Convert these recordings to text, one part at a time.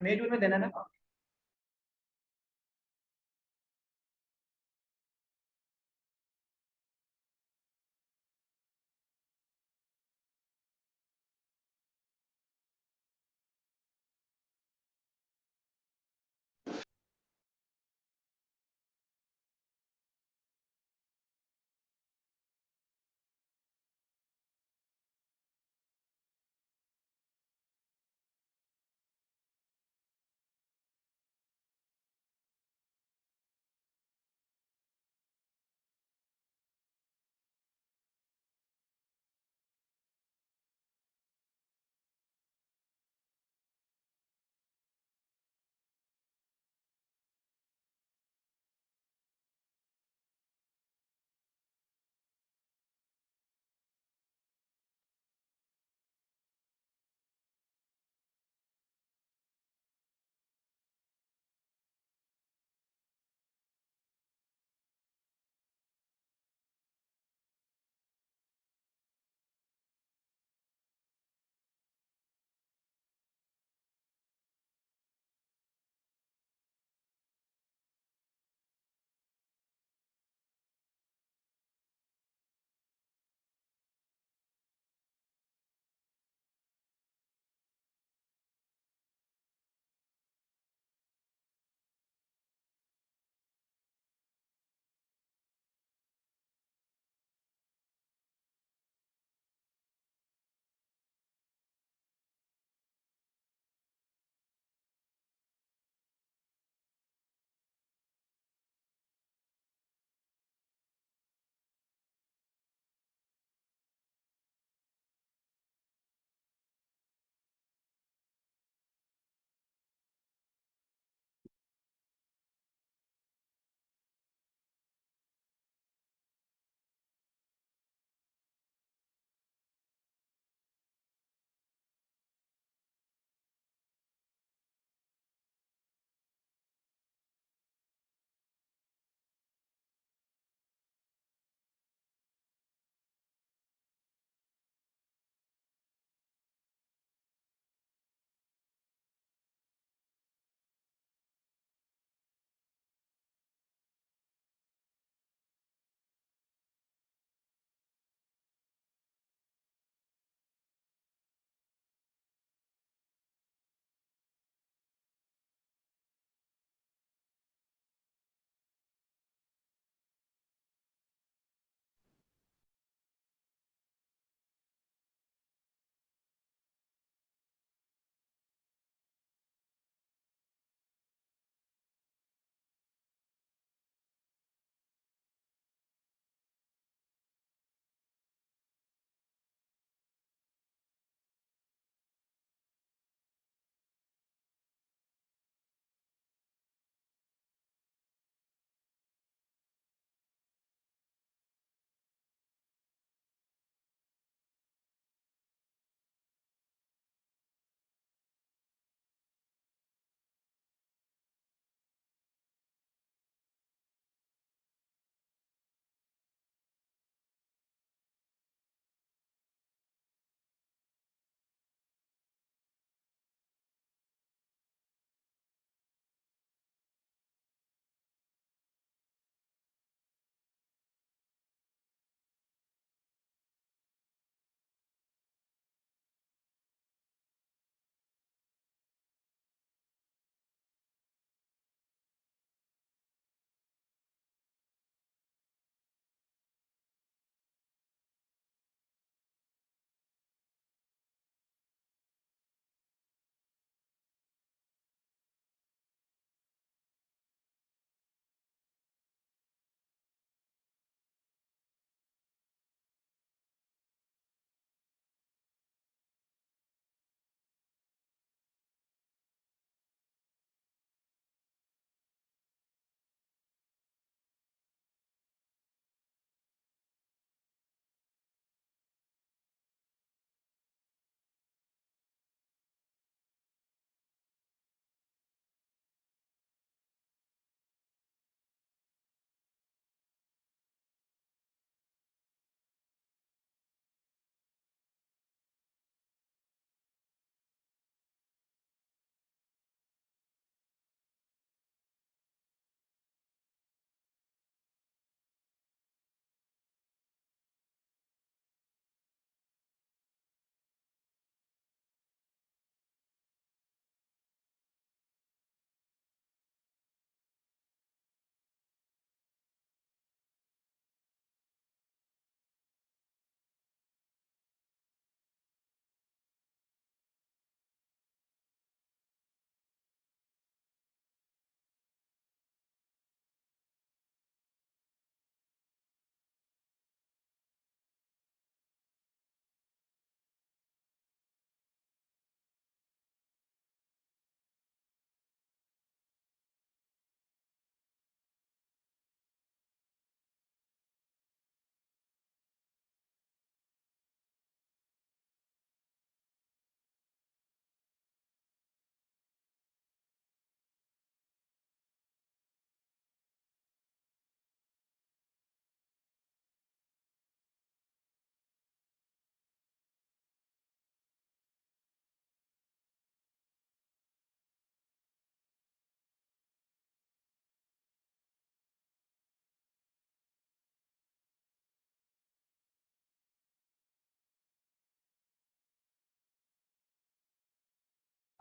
मई जून में देना ना।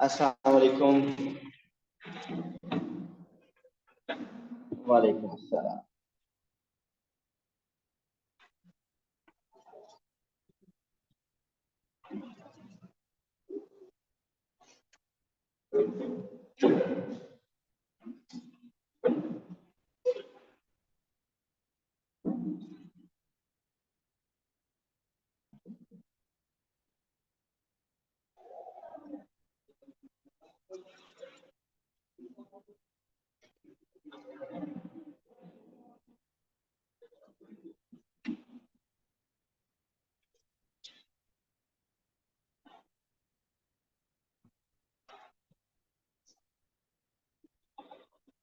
अस्सलाम वालेकुम। वालेकुम अस्सलाम।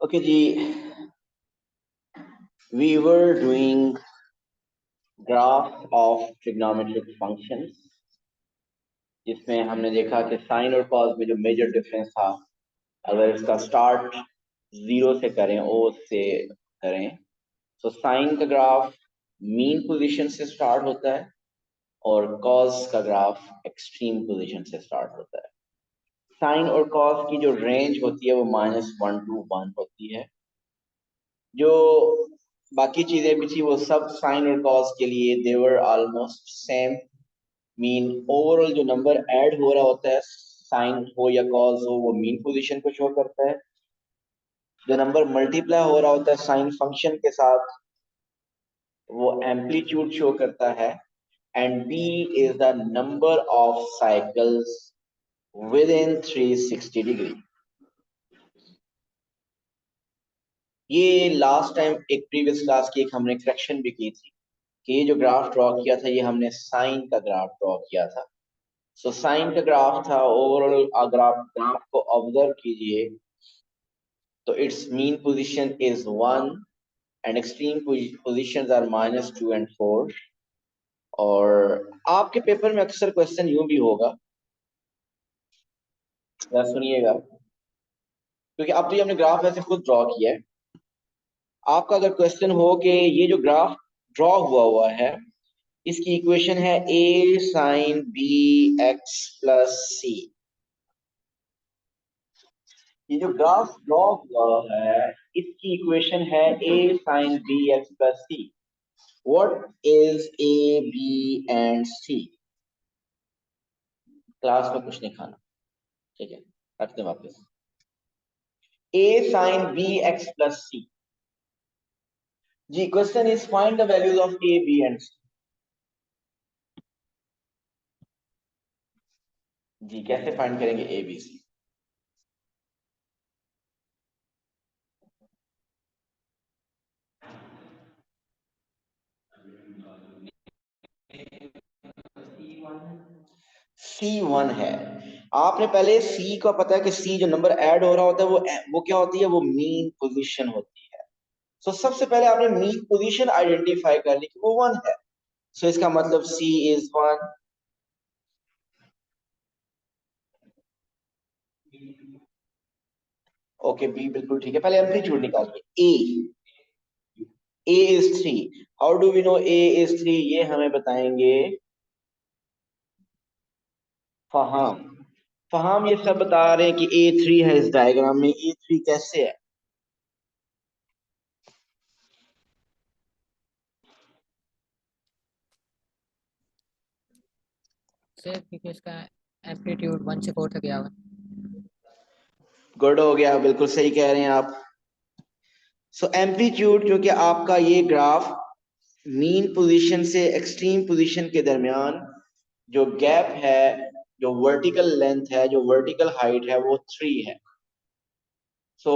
ओके जी, we were doing graph of trigonometric functions, जिसमें हमने देखा कि साइन और कॉस में जो मेजर डिफरेंस था, अगर इसका स्टार्ट जीरो से करें, ओ से करें, तो साइन का ग्राफ मीन पोजीशन से स्टार्ट होता है और कॉस का ग्राफ एक्सट्रीम पोजीशन से स्टार्ट होता है। साइन और कॉस की जो रेंज होती है वो -1 to 1 होती है। जो बाकी चीजें भी थी वो सब साइन और कॉस के लिए देवर ऑलमोस्ट सेम। मीन ओवरऑल जो नंबर ऐड हो रहा होता है, साइन हो या कॉस हो, वो मीन पोजीशन को शो करता है। जो नंबर मल्टीप्लाई हो रहा होता है साइन फंक्शन के साथ, वो एम्पलीट्यूड शो करता है। And B is the number of cycles within 360 degree. ये लास्ट टाइम एक प्रीवियस क्लास की एक हमने करेक्शन भी की थी कि ये जो ग्राफ ड्रॉ किया था, ये हमने साइन का ग्राफ ड्रॉ किया था। सो साइन का ग्राफ था ओवरऑल। अगर आप ग्राफ को ऑब्जर्व कीजिए तो it's mean position is 1 and extreme positions are -2 and 4। और आपके पेपर में अक्सर क्वेश्चन यूं भी होगा, या सुनिएगा, क्योंकि अब तो ये हमने ग्राफ ऐसे खुद ड्रॉ किया है। आपका अगर क्वेश्चन हो कि ये जो ग्राफ ड्रॉ हुआ हुआ है, इसकी इक्वेशन है a sin b x plus c। ये जो ग्राफ ड्रॉ हुआ है, इसकी इक्वेशन है a sin b x plus c। What is a b and c? Class में कुछ नहीं खाना, ठीक है, रखते हैं वापस। a sin b x plus c। जी, question is find the values of a b and c। जी, कैसे फाइंड करेंगे a b c? C1 है। आपने पहले C का पता है कि C जो नंबर ऐड हो रहा होता है वो क्या होती है? वो मीन पोजीशन होती है। सो सबसे पहले आपने मीन पोजीशन आइडेंटिफाई कर ली कि वो 1 है। सो इसका मतलब C इज 1। ओके, B बिल्कुल ठीक है। पहले एम्पलीट्यूड निकालिए। A is 3। How do we know A is 3? ये हमें बताएंगे फहाम। फहाम ये सब बता रहे हैं कि A3 है इस डायग्राम में। A3 कैसे है? सर क्योंकि इसका एम्पलीट्यूड 1 से 4 तक गया हुआ। गुड हो गया, बिल्कुल सही कह रहे हैं आप। सो एम्पलीट्यूड, क्योंकि आपका ये ग्राफ मीन पोजीशन से एक्सट्रीम पोजीशन के दरमियान जो गैप है, जो वर्टिकल लेंथ है, जो वर्टिकल हाइट है, वो 3 है। सो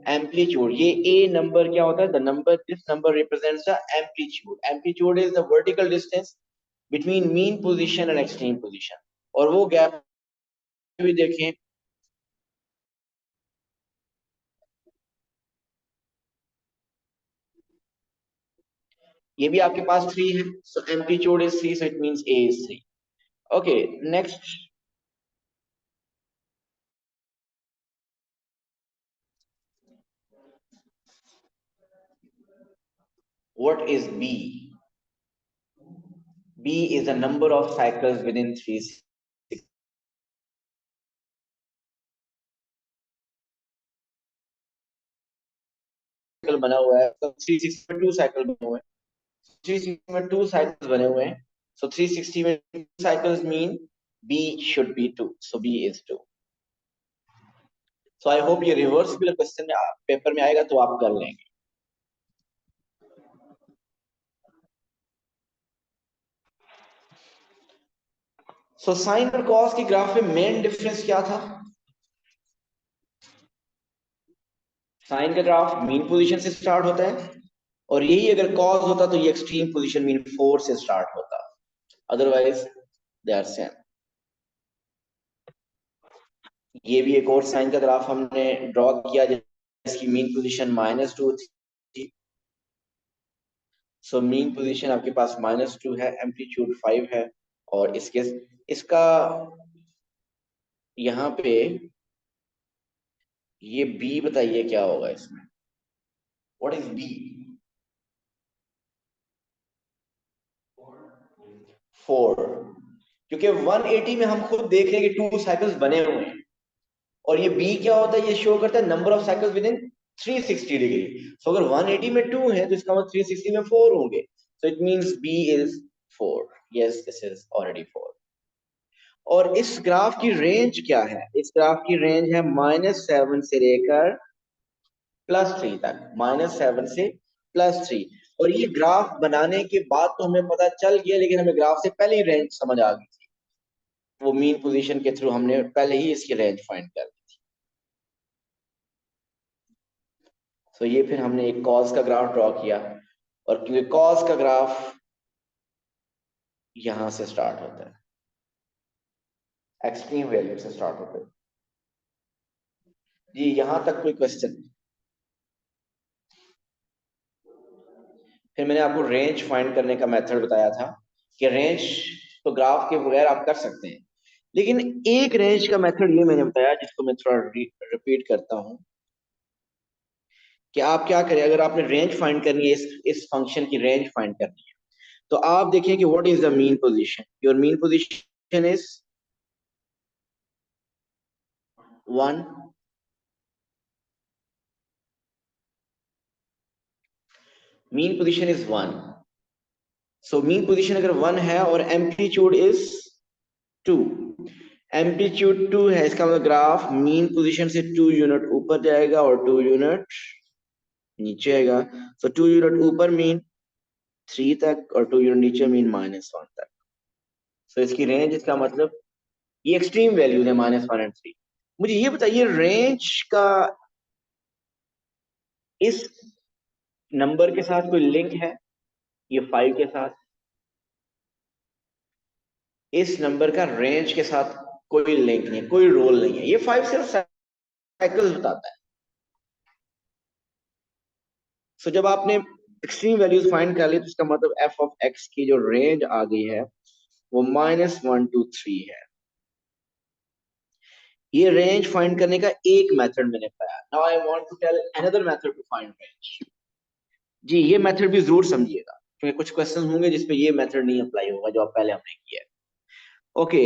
एम्पलीट्यूड, ये ए नंबर क्या होता है? The number, this number represents the amplitude. Amplitude is the vertical distance between mean position and extreme position. और वो गैप भी देखें, ये भी आपके पास 3 है। So amplitude is 3, so it means A is 3। Okay, next. What is B? B is the number of cycles within 360 cycle बना हुआ है, तो 360 में 2 साइकिल बने हुए हैं, 360 में 2 साइकिल्स बने हुए हैं, so 360 में 2 cycles mean B should be 2, so B is 2. So I hope ये रिवर्सिबल क्वेश्चन में पेपर में आएगा तो आप कर लेंगे. So साइन और कॉस की ग्राफ में मेन डिफरेंस क्या था? साइन का ग्राफ मीन पोजीशन से स्टार्ट होता है और यही अगर कॉस होता तो ये एक्सट्रीम पोजीशन मीन 4 से स्टार्ट होता, अदरवाइज दे आर सेम. ये भी एक और साइन का ग्राफ हमने ड्रॉ किया जिसकी मीन पोजीशन -2 थी. सो मीन पोजीशन आपके पास -2 है, एम्पलीट्यूड 5 है और इसका यहाँ पे ये बी बताइए क्या होगा इसमें? What is B? 4. क्योंकि 180 में हम खुद देख रहे हैं कि 2 साइकिल्स बने हुए हैं और ये बी क्या होता है? ये शो करता है number of cycles within 360 degree. So अगर 180 में 2 है तो इसका मतलब 360 में 4 होंगे. So it means B is 4. Yes, this is already 4. और इस ग्राफ की रेंज क्या है? इस ग्राफ की रेंज है -7 से लेकर +3 तक. -7 से +3. और ये ग्राफ बनाने के बाद तो हमें पता चल गया, लेकिन हमें ग्राफ से पहले ही रेंज समझ आ गई थी. वो मीन पोजीशन के थ्रू हमने पहले ही इसकी रेंज फाइंड कर ली थी. तो ये फिर हमने एक कॉस का ग्राफ ड्रॉ किया और क्योंकि कॉस का ग्राफ यहां से स्टार्ट होता है, एक्सट्रीम वैल्यू से स्टार्ट होता है. जी यहां तक कोई क्वेश्चन? फिर मैंने आपको रेंज फाइंड करने का मेथड बताया था कि रेंज तो ग्राफ के बगैर आप कर सकते हैं, लेकिन एक रेंज का मेथड ये मैंने बताया जिसको मैं थोड़ा रिपीट करता हूं कि आप क्या करें. अगर आपने रेंज फाइंड करनी है, इस फंक्शन की रेंज फाइंड करनी है, तो आप देखिए कि what is the mean position. Your mean position is 1. Mean position is 1. So mean position अगर 1 है और एम्पलीट्यूड इज 2, एम्पलीट्यूड 2 है, इसका मतलब ग्राफ मीन पोजीशन से 2 यूनिट ऊपर जाएगा और 2 यूनिट नीचे आएगा. सो 2 यूनिट ऊपर मीन 3 तक और 2 यूनिट नीचे मीन -1 तक. सो इसकी रेंज, इसका मतलब ये एक्सट्रीम वैल्यूज है -1 एंड 3. मुझे ये बताइए रेंज का इस नंबर के साथ कोई लिंक है? ये 5 के साथ इस नंबर का रेंज के साथ कोई लिंक नहीं है, कोई रोल नहीं है. ये 5 सिर्फ साइकिल्स बताता है. सो जब आपने एक्सट्रीम वैल्यूज फाइंड कर ली तो इसका मतलब f ऑफ x की जो रेंज आ गई है वो -1 to 3 है. ये रेंज फाइंड करने का एक मेथड मैंने बताया. Now I want to tell another method to find range. जी ये मेथड भी जरूर समझिएगा क्योंकि कुछ क्वेश्चंस होंगे जिसपे ये मेथड नहीं अप्लाई होगा जो आप पहले हमने किया है. ओके,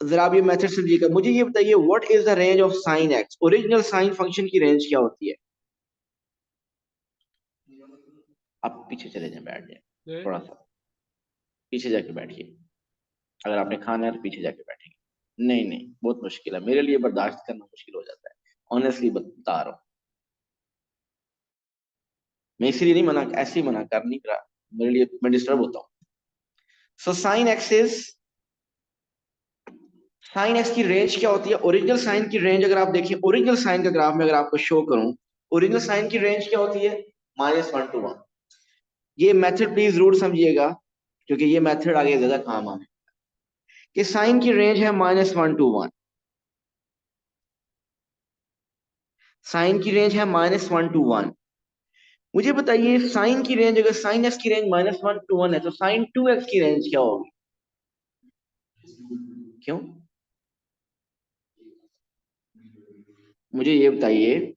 जरा आप ये मेथड समझिएगा. मुझे ये बताइए what is the range of sign x? Original sine function की रेंज क्या होती है? आप पीछे चले जाएं, बैठ जाए, थोड़ा सा पीछे जाके बैठिए. अगर आपने खाना है तो पीछे जाके बैठेंगे. नहीं नहीं, बहुत मुश्किल है, मेरे लिए बर्दाश्त करना मुश्किल हो जाता है, ऑनेस्टली बता रहा हूँ. मैं इसीलिए नहीं मना, ऐसे ही मना कर नहीं रहा, मेरे लिए मैं डिस्टर्ब होता हूँ. So sine x is, sine x की रेंज क्या होती है? ओरिजिनल साइन की रेंज अगर आप देखिए, ओरिजिनल साइन का ग्राफ में अगर आपको शो करूं, ओरिजिनल साइन की रेंज क्या होती है? -1 to 1. ये मेथड प्लीज जरूर समझिएगा क्योंकि ये मेथड आगे ज्यादा काम आने कि साइन की रेंज है -1 to 1. साइन की रेंज है -1 to 1. मुझे बताइए साइन की रेंज, अगर साइन एक्स की रेंज -1 to 1 है तो साइन 2x की रेंज क्या होगी? क्यों? मुझे ये बताइए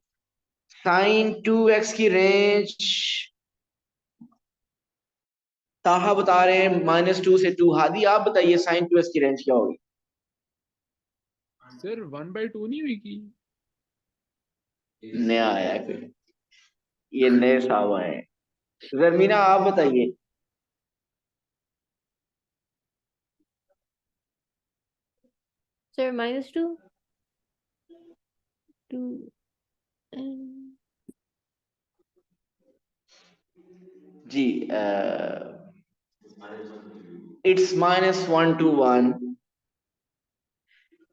साइन 2x की रेंज, ताहा बता रहे हैं -2 से 2. हादी आप बताइए साइन 2x की रेंज क्या होगी? सर 1/2 नहीं हुई की? नया आया है कोई? ये नए साहब आए हैं। जरमीना आप बताइए। Sir, -2. 2 and जी, इट्स -1 to 1।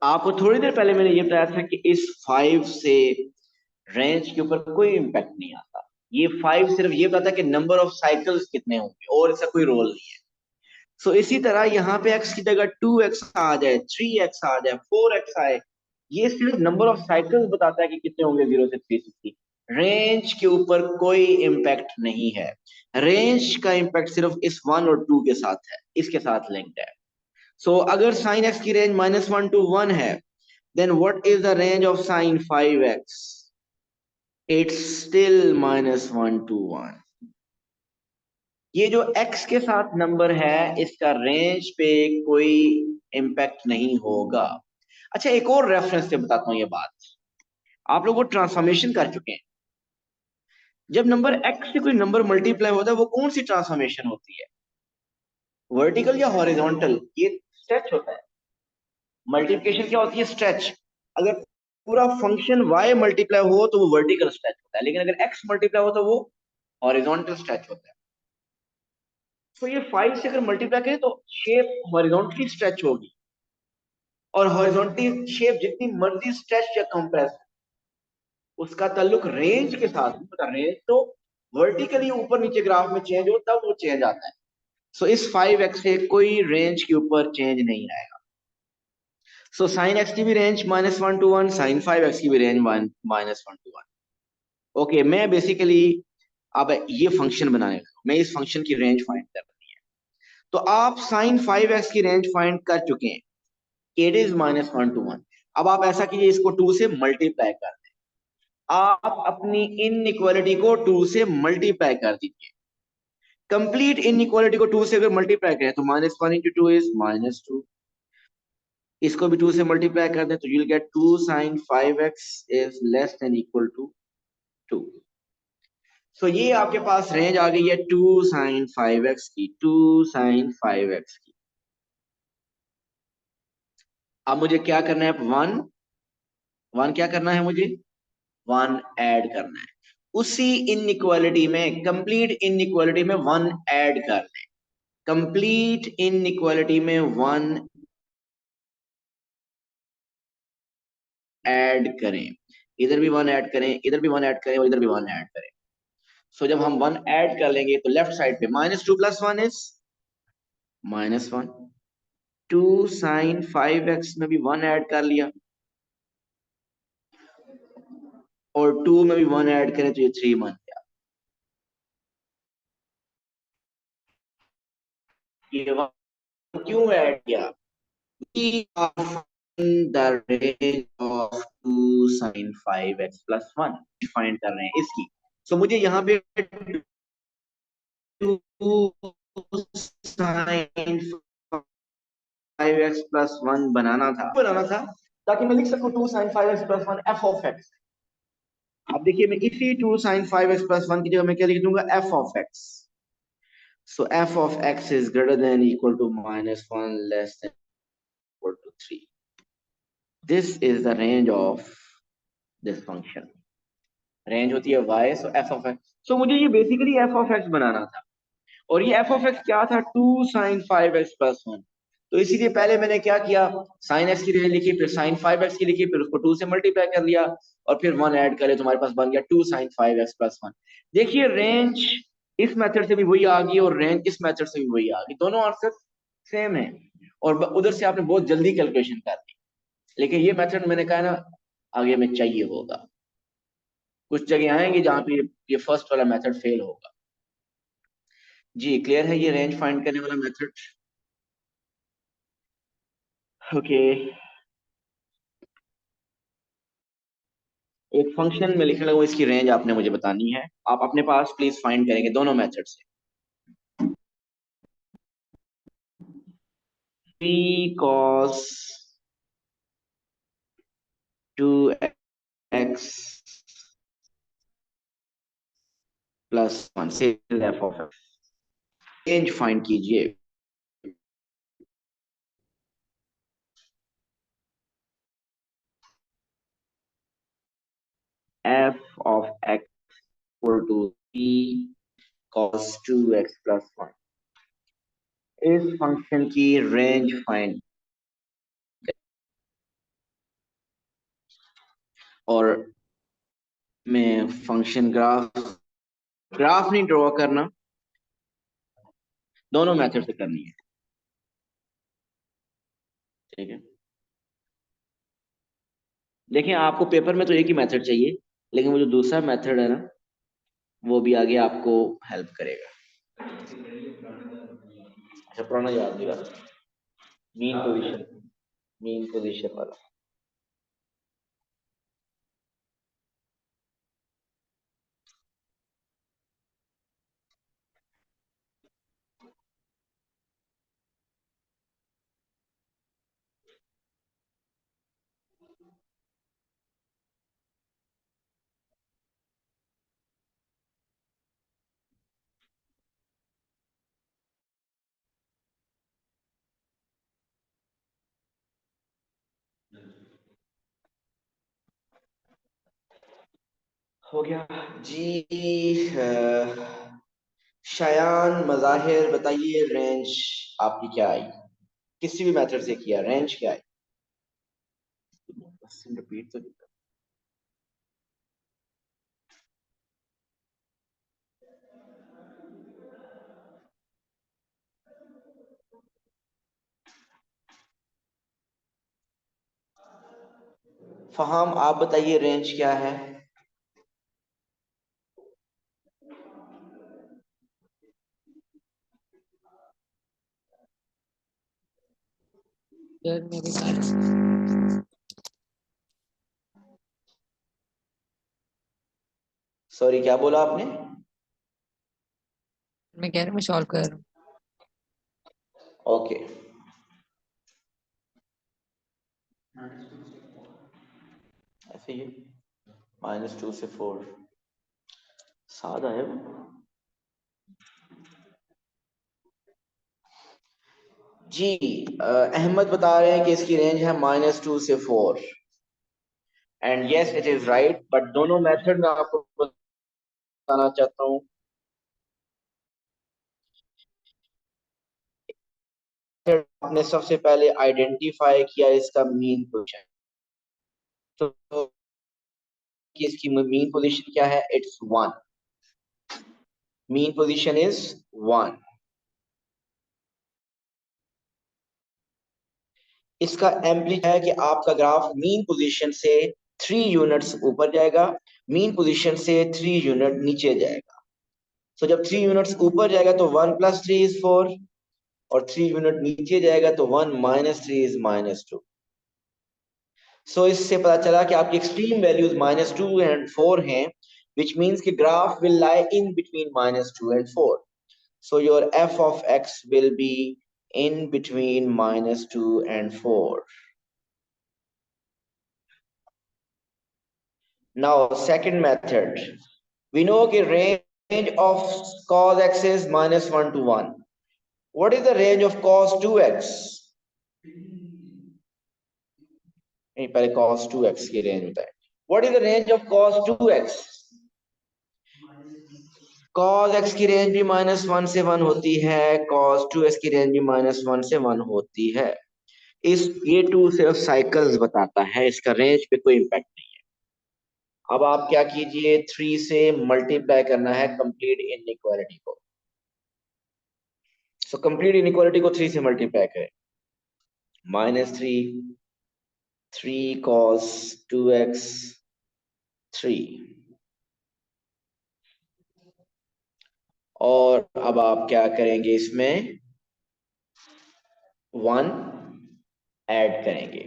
आपको थोड़ी देर पहले मैंने ये बताया था कि इस 5 से रेंज के ऊपर कोई इम्पैक्ट नहीं आता। ये 5 सिर्फ ये बताता है कि नंबर ऑफ साइकिल्स कितने होंगे, और इसका कोई रोल नहीं है। सो इसी तरह यहाँ पे x की जगह 2x आ जाए, 3x आ जाए, 4x आए, ये सिर्फ नंबर ऑफ साइकिल्स बताता है कि कितने होंगे 0 से 360। रेंज के ऊपर कोई इम्पैक्ट नहीं है। रेंज का इम्पैक्ट सिर्फ इस 1 और 2 के साथ है, इसके साथ लिंक्ड है। सो अगर साइन x की रेंज -1 to 1 है, then what is the range of sin 5x? It's still -1 to 1। ये जो x के साथ नंबर है, इसका रेंज पे कोई इम्पैक्ट नहीं होगा। अच्छा, एक और रेफरेंस से बताता हूँ ये बात। आप लोग वो ट्रांसफॉर्मेशन कर चुके हैं। जब नंबर x से कोई नंबर मल्टीप्लाई होता है, वो कौन सी ट्रांसफॉर्मेशन होती है? वर्टिकल या हॉरिजॉन्टल? ये स्ट्रेच होता है। मल्टीप्लिकेशन क्या होती है? स्ट्रेच। अगर पूरा फंक्शन y मल्टीप्लाई हो तो वो वर्टिकल स्ट्रेच होता है, लेकिन अगर x मल्टीप्लाई हो तो वो हॉरिजॉन्टल स्ट्रेच होता है। तो ये 5 से अगर मल्टीप्लाई करें तो शेप हॉरिजॉन्टली स्ट्रेच होगी, और हॉरिजॉन्टली शेप जितनी मर्जी स्ट्रेच या कंप्रेस, उसका ताल्लुक रेंज के साथ है। रेंज तो वर्टिकली ऊपर नीचे ग्राफ में चेंज हो तब वो चेंज आता है। सो इस 5x से कोई रेंज के ऊपर चेंज नहीं आएगा। सो साइन x की भी रेंज -1 to 1, साइन 5x की भी रेंज -1 to 1। ओके, मैं बेसिकली अब ये फंक्शन बनाने लगा, मैं इस फंक्शन की रेंज फाइंड करनी है। तो आप साइन 5x की रेंज फाइंड कर चुके हैं, इट इज -1 to 1। अब आप ऐसा कीजिए, इसको 2 से मल्टीप्लाई कर दें। आप अपनी इनइक्वालिटी को 2 से मल्टीप्लाई कर दीजिए। कंप्लीट इनइक्वालिटी को 2 से अगर मल्टीप्लाई करें तो -1 into 2 इज -2। इसको भी 2 से मल्टीप्लाई कर दें तो you will get 2 sin 5x is less than equal to 2। सो ये आपके पास रेंज आ गई है 2 sin 5x की, 2 sin 5x की। अब मुझे क्या करना है? 1 क्या करना है मुझे? 1 ऐड करना है। उसी इनइक्वालिटी में, कंप्लीट इनइक्वालिटी में 1 ऐड कर लें। कंप्लीट इनइक्वालिटी में 1 ऐड करें। इधर भी 1 ऐड करें, इधर भी 1 ऐड करें, और इधर भी 1 ऐड करें। सो जब हम 1 ऐड कर लेंगे तो लेफ्ट साइड पे -2 + 1 इज -1। 2 sin 5x में भी 1 ऐड कर लिया, और 2 में भी 1 ऐड करें तो ये 3 बन गया। ये 1 क्यों ऐड किया? We are finding the range of 2 sin 5x plus 1 find कर रहे हैं इसकी। सो मुझे यहाँ पे 2 sin 5x plus 1 बनाना था ताकि मैं लिख सकूं 2 sin 5x plus 1 f of x। अब देखिए, मैं इसी 2 sin 5x plus 1 की जगह मैं क्या लिख दूंगा? f of x। So f of x is greater than equal to -1 less than equal to 3। This is the range of this function। Range होती है y, so f of x। so मुझे ये बेसिकली f of x बनाना था, और ये f of x क्या था? 2 sin 5x plus 1। तो इसीलिए पहले मैंने क्या किया? sin x की रेंज लिखी, फिर sin 5x की लिखी, फिर उसको 2 से मल्टीप्लाई कर लिया, और फिर 1 ऐड करे, तुम्हारे पास बन गया 2 sin 5x plus 1। देखिए, रेंज इस मेथड से भी वही आ गई, और रेंज इस मेथड से भी वही आ गई, दोनों आंसर सेम है। और उधर से आपने बहुत जल्दी कैलकुलेशन कर दी, लेकिन ये मेथड मैंने कहा ना आगे में चाहिए होगा। कुछ जगह आएंगे जहां पे ये फर्स्ट वाला मेथड फेल होगा। जी, क्लियर है ये रेंज फाइंड करने वाला मेथड? ओके, एक फंक्शन में लिखने लगा, इसकी रेंज आपने मुझे बतानी है। आप अपने पास प्लीज फाइंड करेंगे दोनों मेथड से। 3 cos 2x प्लस 1 से F of X, range find कीजिए। F of X equal to p cos 2x plus 1, इस फंक्शन की रेंज फाइंड, और मैं फंक्शन ग्राफ नहीं ड्रॉ करना, दोनों मेथड से करनी है, ठीक है। देखिए आपको पेपर में तो एक ही मेथड चाहिए, लेकिन वो जो दूसरा मेथड है ना, वो भी आगे आपको हेल्प करेगा। अच्छा पुराना याद दिला, मीन पोजीशन वाला। हो गया जी। शायान मज़ाहिर बताइए, रेंज आपकी क्या आई, किसी भी मेथड से किया, रेंज क्या आई? रिपीट तो फहाम आप बताइए रेंज क्या है? सर मेरे पास सॉरी क्या बोला आपने? मैं कह रहा हूँ, मैं सॉल्व कर रहा हूँ। ओके ऐसे ही -2 से 4 सादा है वो। जी अहमद बता रहे हैं कि इसकी रेंज है -2 से 4, and yes it is right, but दोनों मेथड में आपको बताना चाहता हूँ, आपने सबसे पहले आइडेंटिफाई किया इसका मीन पोजीशन, तो कि इसकी मीन पोजीशन क्या है? It's 1, mean position is 1। इसका एम्पलीट्यूड है कि आपका ग्राफ मीन पोजीशन से 3 यूनिट्स ऊपर जाएगा, मीन पोजीशन से 3 यूनिट नीचे जाएगा। सो जब 3 यूनिट्स ऊपर जाएगा तो 1 + 3 इज 4, और 3 यूनिट नीचे जाएगा तो 1 - 3 इज -2। सो इससे पता चला कि आपकी एक्सट्रीम वैल्यूज -2 एंड 4 हैं, which means कि graph will lie in between -2 and 4. So your f of x will be in between -2 and 4. Now second method, we know कि range of cos x is -1 to 1. What is the range of cos 2x? नहीं, पहले cos 2x की range बताएं। What is the range of cos 2x? cos x की range भी -1 से 1 होती है, cos 2x की रेंज भी -1 से 1 होती है। ये 2 सिर्फ साइकिल्स बताता है, इसका रेंज पे कोई इम्पैक्ट नहीं है। अब आप क्या कीजिए, 3 से मल्टीप्लाई करना है कंप्लीट इनइक्वालिटी को। सो कंप्लीट इनइक्वालिटी को 3 से मल्टीप्लाई करें, -3, 3 cos 2x 3, और अब आप क्या करेंगे, इसमें 1 ऐड करेंगे।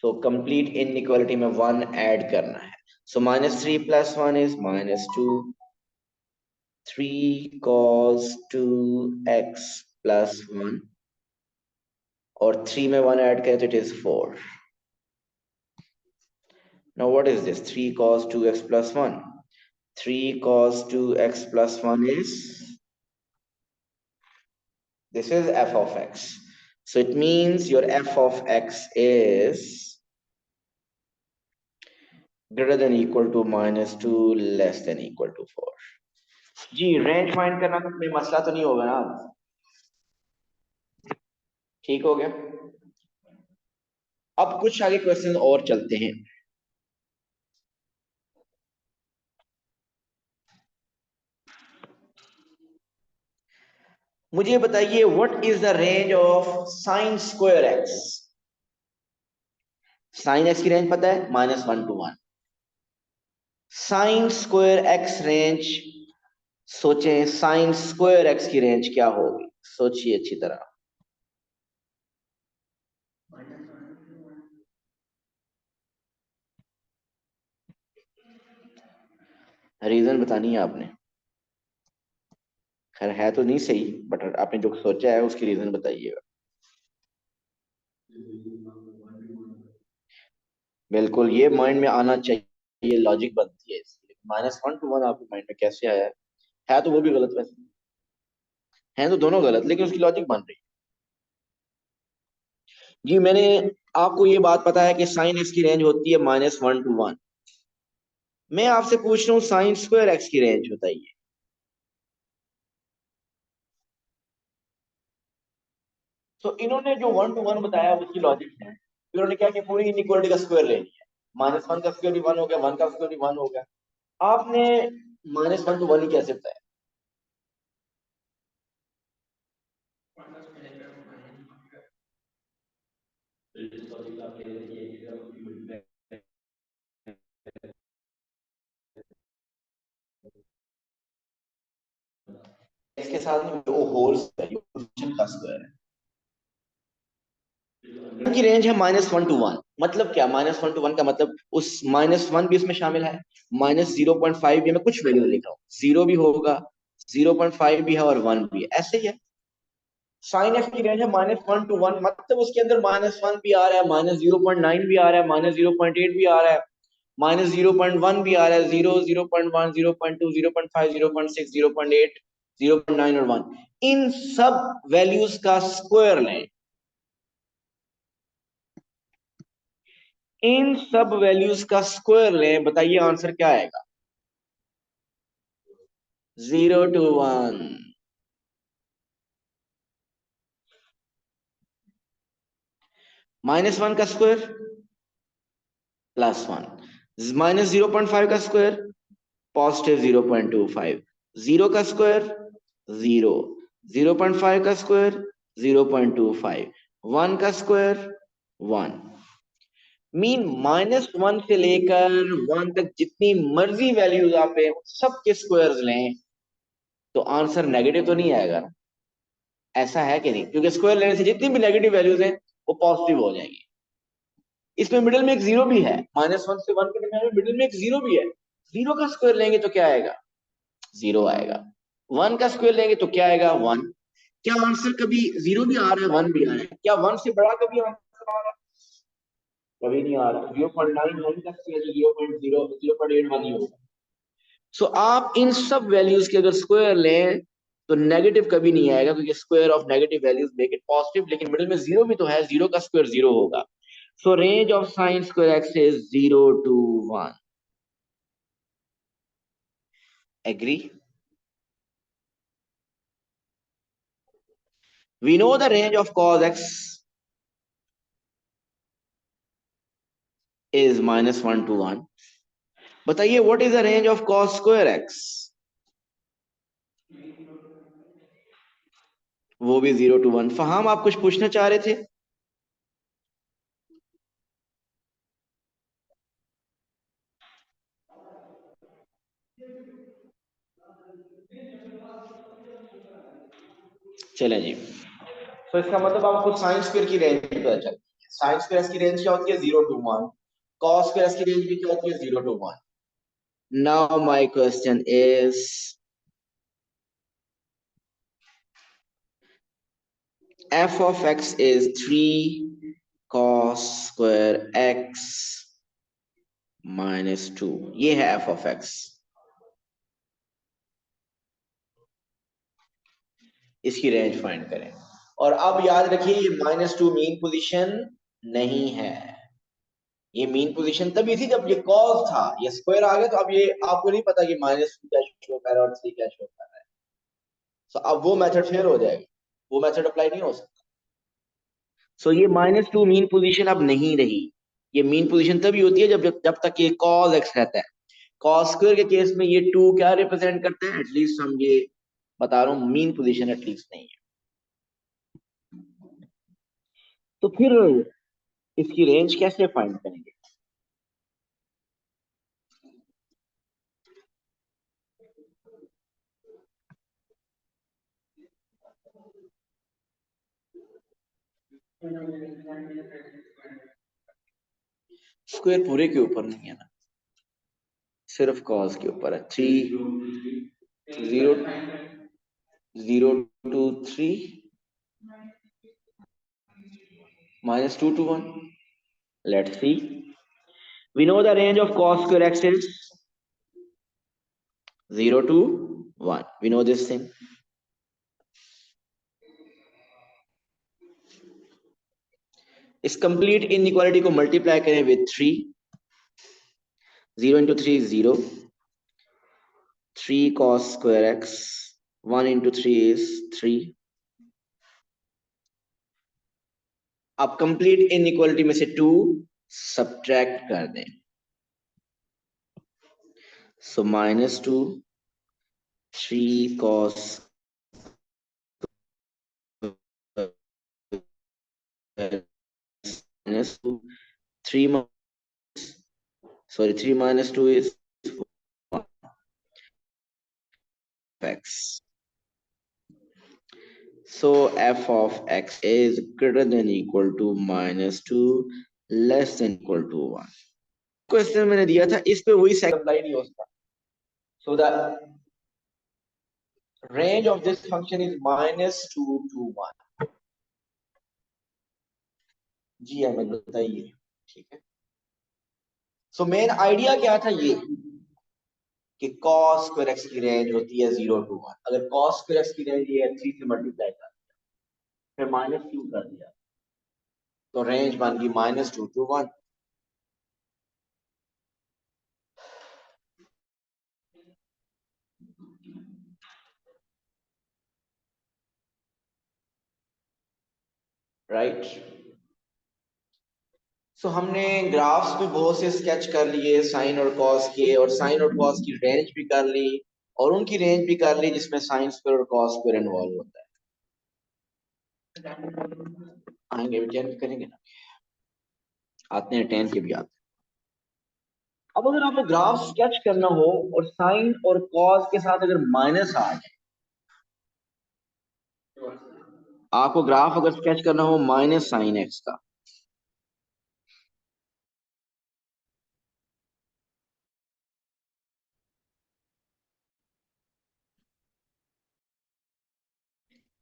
सो कंप्लीट इनइक्वालिटी में 1 ऐड करना है। सो -3 + 1 इज -2, 3 cos 2x + 1, और 3 में 1 ऐड करें तो it is 4। Now what is this? 3 cos 2x + 1, 3 cos 2x plus 1 is, this is f of x. So it means your f of x is greater than equal to -2 less than equal to 4. जी range find करना तो कोई मसला तो नहीं होगा ना? ठीक हो गया। अब कुछ आगे क्वेश्चन और चलते हैं। मुझे बताइए what is the range of sine square x? Sine x की रेंज पता है? -1 to 1। Sign square x range, सोचें साइन स्क्वायर एक्स की रेंज क्या होगी? सोचिए अच्छी तरह। रीजन बतानी है आपने। खैर है तो नहीं सही, बट आपने जो सोचा है उसकी रीजन बताइएगा। बिल्कुल, ये माइंड में आना चाहिए, लॉजिक बनती है इसकी। -1 to 1 आपके माइंड में कैसे आया है तो वो भी गलत वैसे है, तो दोनों गलत, लेकिन उसकी लॉजिक बन रही है। जी मैंने आपको ये बात पता है कि साइन एक्स की रेंज होती है -1 to 1। मैं आपसे पूछ रहा हूँ साइन स्क्वायर एक्स की रेंज बताइए। तो इन्होंने जो 1 to 1 बताया उसकी लॉजिक है, इन्होंने क्या कि पूरी इनइक्वालिटी का स्क्वायर ले लिया। -1 का स्क्वायर भी 1 हो गया, 1 का स्क्वायर भी 1 हो गया। आपने -1 to 1 ही कैसे बताया? इसके साथ में वो होल्स का स्क्वायर है की रेंज है -1 to 1। मतलब क्या? -1 to 1 का मतलब उस -1 भी इसमें शामिल है, -0.5 भी, मैं कुछ वैल्यू लिख रहा हूँ, 0 भी होगा, 0.5 भी है और 1 भी है, ऐसे ही है। साइन एफ की रेंज है -1 to 1, मतलब उसके अंदर -1 भी आ रहा है, -0.9 भी आ रहा है, -0.8 भी आ रहा है, -0.1 भी आ रहा है, 0, 0.1, 0.2, 0.5, 0.6, 0.8, 0.9 और 1। इन सब वैल्यूज का स्क्वायर लें, इन सब वैल्यूज का स्क्वायर लें, बताइए आंसर क्या आएगा? 0 to 1। -1 का स्क्वायर +1, -0.5 का स्क्वायर +0.25, 0 का स्क्वायर 0, 0.5 का स्क्वायर 0.25, 1 का स्क्वायर 1। मीन -1 से लेकर 1 तक जितनी मर्जी वैल्यूज आप सबके स्क्वायर्स लें तो आंसर नेगेटिव तो नहीं आएगा ना? ऐसा है कि नहीं? क्योंकि स्क्वायर लेने से जितनी भी नेगेटिव वैल्यूज हैं वो पॉजिटिव हो जाएंगी। इसमें मिडिल में एक 0 भी है, -1 से 1 के दरमियान में मिडिल में एक 0 भी है। 0 का स्क्वायर लेंगे तो क्या आएगा? 0 आएगा। 1 का स्क्वायर लेंगे तो क्या आएगा? 1। क्या आंसर कभी 0 भी आ रहा है, 1 भी आ रहा है? क्या 1 से बड़ा कभी आंसर आ रहा है? कभी नहीं आ रहा। 0.9 1 का स्क्वायर 0.0 0.81 ही होगा। सो आप इन सब वैल्यूज के अगर स्क्वायर लें तो नेगेटिव कभी नहीं आएगा, क्योंकि square of negative values make it positive. लेकिन मिडिल में 0 भी तो है, 0 का स्क्वायर 0 होगा। So range of sine square x is 0 to 1। Agree? We know the range of cos x is -1 to 1। बताइए what is the range of cos square x? वो भी 0 to 1। फहाम आप कुछ पूछना चाह रहे थे? चलें जी। तो इसका मतलब आपको साइन स्क्वायर की रेंज पता चल गई। साइन स्क्वायर की रेंज क्या होती है? 0 to 1। cos स्क्वायर की रेंज भी क्या होती है? 0 to 1। Now my question is, f of x is 3 cos square x -2। ये है f of x। इसकी रेंज फाइंड करें। और अब याद रखिए ये -2 मीन पोजीशन नहीं है। ये मीन पोजीशन तभी थी जब ये कॉस था, ये स्क्वायर आ गया तो अब ये आपको नहीं पता कि -2 क्या शो कर रहा है और 3 क्या शो कर रहा है। सो अब वो मेथड फेल हो जाएगा, वो मेथड अप्लाई नहीं हो सकता। सो ये -2 मीन पोजीशन अब नहीं रही। ये मीन पोजीशन तभी होती है जब तक ये cos x रहता है। cos स्क्वायर के केस में ये 2 क्या रिप्रेजेंट करते हैं, एटलीस्ट हम ये बता रहा हूं मीन पोजीशन एटलीस्ट नहीं है। तो फिर इसकी रेंज कैसे फाइंड करेंगे? स्क्वायर पूरे के ऊपर नहीं है ना, सिर्फ cos के ऊपर है। 0 to 3 -2 to 1. Let's see. We know the range of cos square x is 0 to 1. We know this thing. इस कंप्लीट इनइक्वालिटी को मल्टीप्लाई करें with 3. 0 into 3 is 0. 3 cos square x. 1 into 3 is 3. अब कंप्लीट इनइक्वालिटी में से 2 subtract कर दें। So -2, 3 cos -2, 3 sorry 3 -2 is x. So f of x is greater than equal to -2 less than equal to 1. Question मैंने दिया था इस पे वही सेकंड अप्लाई नहीं हो सकता। So the range of this function is -2 to 1. जी अहमद बताइए। ठीक है। सो मेन आइडिया क्या था ये कि cos स्क्वायर x की रेंज होती है 0 to 1। अगर cos स्क्वायर x की रेंज ये 3 से मल्टीप्लाई कर दिया फिर -2 कर दिया तो रेंज बन गई -2 to 1। राइट। सो हमने ग्राफ्स भी बहुत से स्केच कर लिए साइन और कॉस के, और साइन और कॉस की रेंज भी कर ली और उनकी रेंज भी कर ली जिसमें साइन स्क्वायर और कॉस स्क्वायर इन्वॉल्व होता है। आएंगे भी 10 भी करेंगे ना, आते हैं 10 के भी आते हैं। अब अगर आपको ग्राफ स्केच करना हो और साइन और कॉस के साथ अगर माइनस आ जाए, आपको ग्राफ अगर स्केच करना हो माइनस साइन एक्स का,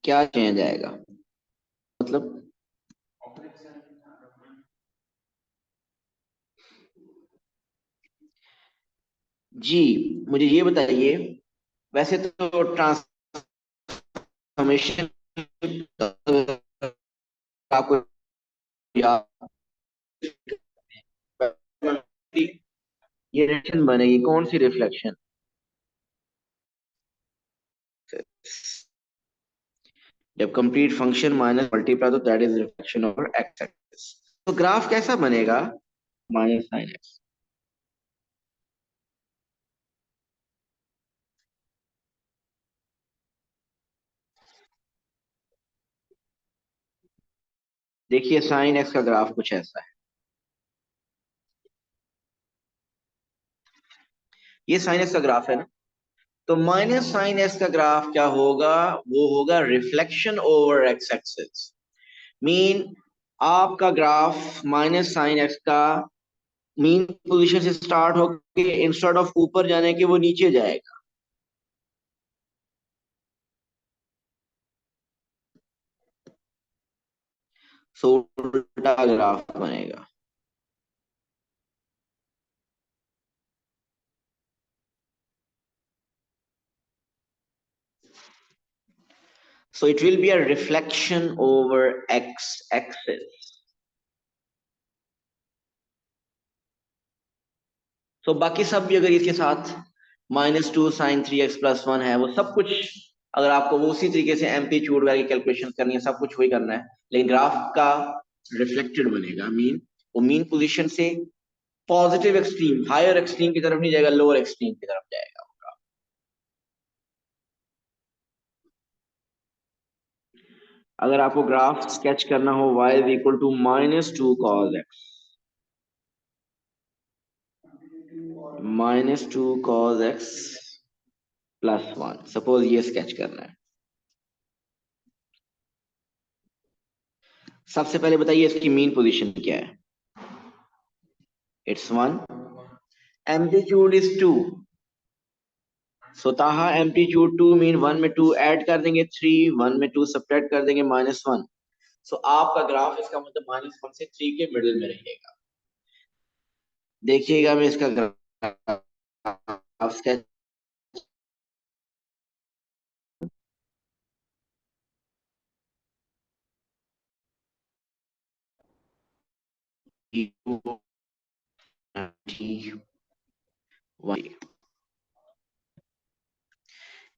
क्या चेंज आएगा? मतलब जी मुझे ये बताइए, वैसे तो ट्रांसफॉर्मेशन आपको याद, ये रिफ्लेक्शन बनेगी कौन सी रिफ्लेक्शन? जब कंप्लीट फंक्शन माइनस मल्टीप्लाई तो that is reflection over x axis. तो ग्राफ कैसा बनेगा? Minus sine x. देखिए साइन एक्स का ग्राफ कुछ ऐसा है, ये साइन एक्स का ग्राफ है ना, तो माइनस साइन एक्स का ग्राफ क्या होगा? वो होगा reflection over x axis. Mean आपका ग्राफ माइनस साइन एक्स का मीन पोजीशन से स्टार्ट होके इंस्टेड ऑफ ऊपर जाने के वो नीचे जाएगा। सो उल्टा ग्राफ बनेगा। So it will be a reflection over x-axis. So बाकी सब भी अगर इसके साथ -2 sin 3x + 1 है, वो सब कुछ अगर आपको वो उसी तरीके से एम्पलीट्यूड वाली कैलकुलेशन करनी है, सब कुछ वही करना है, लेकिन ग्राफ का रिफ्लेक्टेड बनेगा। वो मीन पोजीशन से पॉजिटिव एक्सट्रीम, हायर एक्सट्रीम की तरफ नहीं जाएगा, लोअर एक्सट्रीम की तरफ जाएगा। अगर आपको ग्राफ स्केच करना हो y = -2 cos x, -2 cos x + 1, suppose ये स्केच करना है। सबसे पहले बताइए इसकी मीन पोजीशन क्या है? It's 1, एम्पलीट्यूड इज 2, सो ताहा एम्पलीट्यूड 2 मीन 1 में 2 ऐड कर देंगे 3, 1 में 2 सब्ट्रैक्ट कर देंगे -1। सो आपका ग्राफ इसका मतलब -1 से 3 के मिडिल में रहेगा। देखिएगा मैं इसका ग्राफ स्केच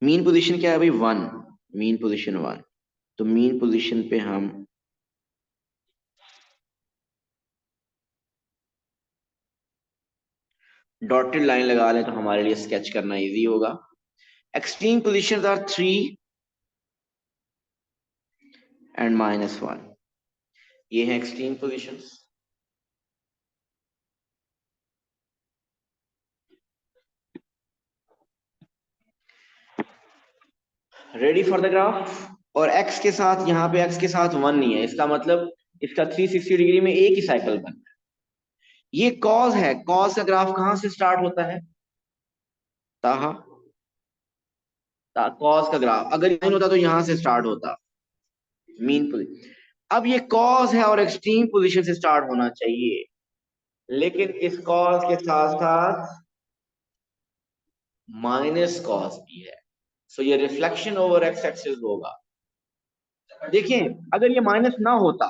मीन पोजीशन क्या है भाई? 1, मीन पोजीशन 1। तो मीन पोजीशन पे हम डॉटेड लाइन लगा लें तो हमारे लिए स्केच करना इजी होगा। Extreme positions are 3 and -1। ये है extreme positions. Ready for the graph. और x के साथ, यहाँ पे x के साथ 1 नहीं है, इसका मतलब इसका 360 डिग्री में एक ही साइकिल बनना है। ये कॉज है, कॉज का ग्राफ कहां से स्टार्ट होता है? ताहा कॉज का ग्राफ अगर लाइन होता तो यहां से स्टार्ट होता, मीन पोजीशन। अब ये कॉज है और एक्सट्रीम पोजीशन से स्टार्ट होना चाहिए, लेकिन इस कॉज के साथ साथ माइनस कॉस भी है, सो ये रिफ्लेक्शन ओवर एक्स एक्सिस होगा। देखिए अगर ये माइनस ना होता,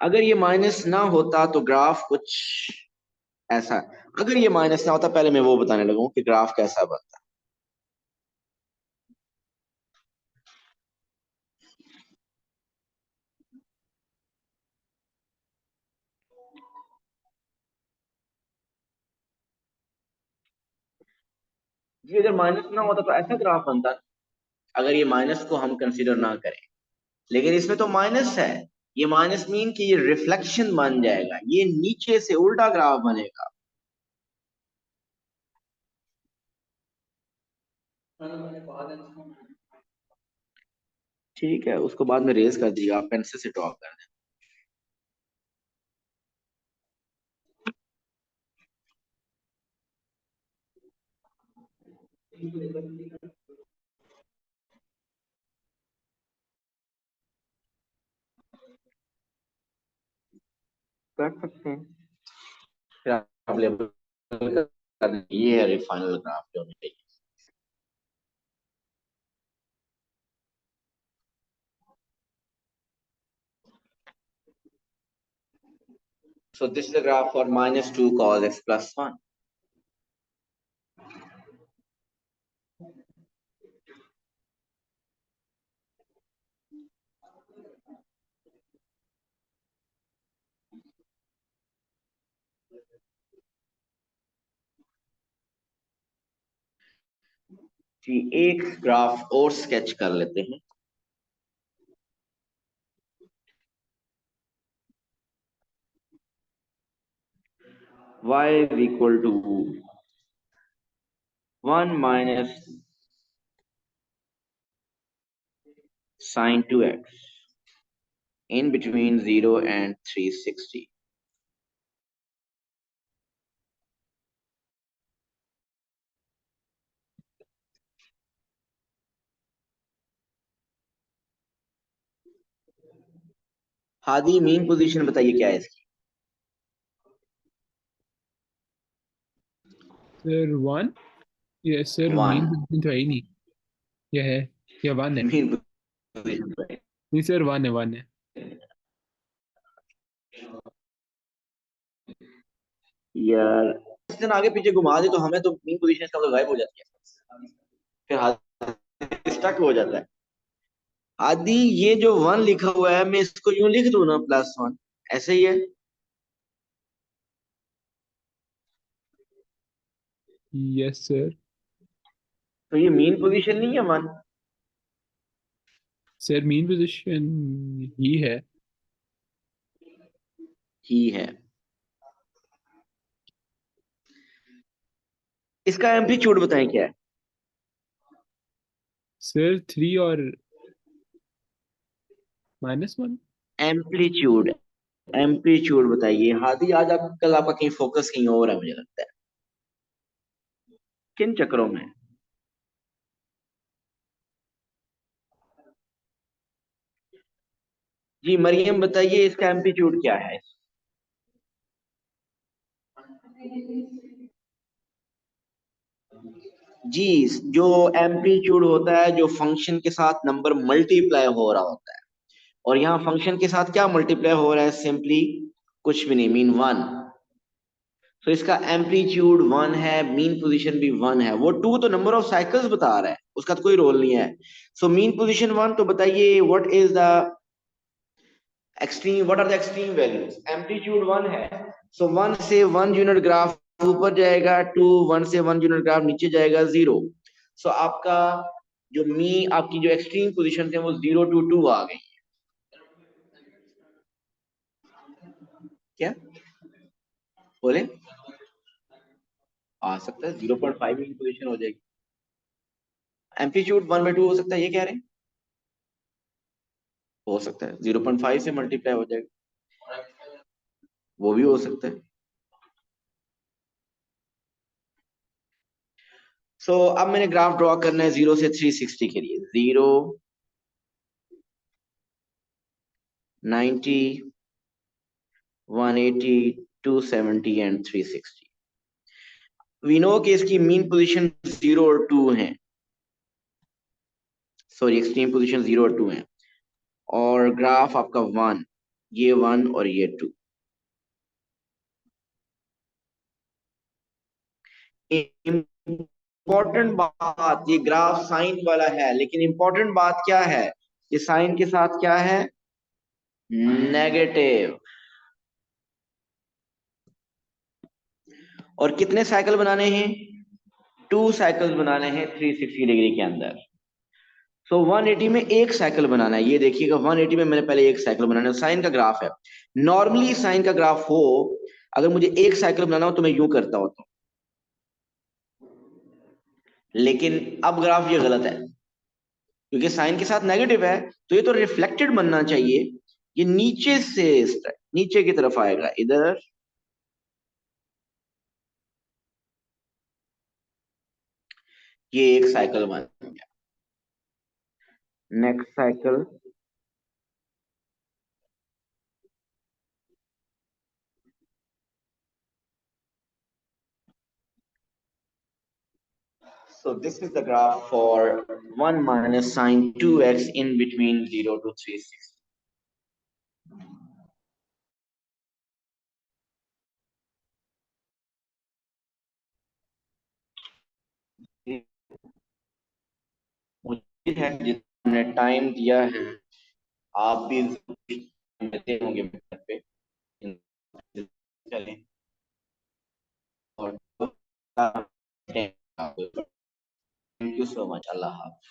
अगर ये माइनस ना होता तो ग्राफ कुछ ऐसा, अगर ये माइनस ना होता, पहले मैं वो बताने लगूं कि ग्राफ कैसा बनता। जी अगर माइनस ना होता तो ऐसा ग्राफ बनता, अगर ये माइनस को हम कंसीडर ना करें, लेकिन इसमें तो माइनस है। ये माइनस मीन कि ये रिफ्लेक्शन बन जाएगा, ये नीचे से उल्टा ग्राफ बनेगा। ठीक है, उसको बाद में रेज कर दीजिएगा, आप पेंसिल से ड्रॉ कर दें। कर सकते हैं, फिर आप लेबल कर दें। ये है फाइनल ग्राफ जो हमें चाहिए। So this is the graph for -2 cos x + 1. जी एक ग्राफ और स्केच कर लेते हैं। y = 1 minus sin 2x in between 0 and 360. Hadi mean position बताइए क्या है इसकी? सर 1, ये सर 1 मीन पोजीशन तो है ही नहीं, ये है, ये 1 है। मीन नहीं सर, 1 है। यार दिन आगे पीछे घुमा दे तो हमें तो मीन पोजीशन का गायब हो जाती है, फिर हाथ स्टक हो जाता है। आदि ये जो 1 लिखा हुआ है मैं इसको यूं लिख दूं ना +1, ऐसे ही है। Yes sir. तो ये मीन पोजीशन नहीं है 1। सर मीन पोजीशन ही है। ही है। इसका एम्पलीट्यूड बताएं क्या है। सर 3 और -1। एम्पलीट्यूड, एम्पलीट्यूड बताइए हादी। आज आप कल आपका कहीं फोकस कहीं और है मुझे लगता है, किन चक्करों में। जी मरियम बताइए इसका एम्पलीट्यूड क्या है। जी जो एम्पलीट्यूड होता है जो फंक्शन के साथ नंबर मल्टीप्लाई हो रहा होता है, और यहाँ फंक्शन के साथ क्या मल्टीप्लाई हो रहा है, सिंपली कुछ भी नहीं, मीन 1। तो इसका एम्पलीट्यूड 1 है, मीन पोजीशन भी 1 है। वो 2 तो नंबर ऑफ साइकिल्स बता रहा है, उसका तो कोई रोल नहीं है। So mean position 1। तो बताइए what is the extreme, what are the extreme values. Amplitude 1 है, सो 1 से 1 यूनिट ग्राफ ऊपर जाएगा, 2 1 से 1 यूनिट ग्राफ नीचे जाएगा, 0। सो आपका जो आपकी जो एक्सट्रीम पोजीशन थे वो 0 to 2 आ गई। क्या बोले, आ सकता है 0.5 मीन पोजीशन हो जाएगी। एम्पलीट्यूड 1/2 हो सकता है, ये कह रहे हैं। हो सकता है 0.5 से मल्टीप्लाई हो जाएगा, वो भी हो सकता है। सो अब मैंने ग्राफ ड्रॉ करना है 0 से 360 के लिए। 0 90 180 270 एंड 360। वी नो कि इसकी मीन पोजीशन 0 और 2 है, सॉरी एक्सट्रीम पोजीशन 0 और 2 है, और ग्राफ आपका 1, ये 1 और ये 2। इंपॉर्टेंट बात, ये ग्राफ साइन वाला है, लेकिन इंपॉर्टेंट बात क्या है, ये साइन के साथ क्या है, नेगेटिव। और कितने साइकिल बनाने हैं, 2 साइकिल बनाने हैं 360 डिग्री के अंदर। सो 180 में एक साइकिल बनाना है। ये देखिएगा 180 में मैंने पहले एक साइकिल बनाना है। साइन का ग्राफ है, नॉर्मली साइन का ग्राफ हो, अगर मुझे एक साइकिल बनाना हो तो मैं यूं करता होता हूं, लेकिन अब ग्राफ ये गलत है क्योंकि साइन के साथ नेगेटिव है, तो ये तो रिफ्लेक्टेड बनना चाहिए। ये नीचे से नीचे की तरफ आएगा इधर, ये एक साइकिल बन गया। Next cycle, so this is the graph for 1 minus sine 2x in between 0 to 360. मुझे है जितने टाइम दिया है आप भी देते होंगे मेहनत पे, चलें और थैंक यू सो मच। अल्लाह हाफ़िज़।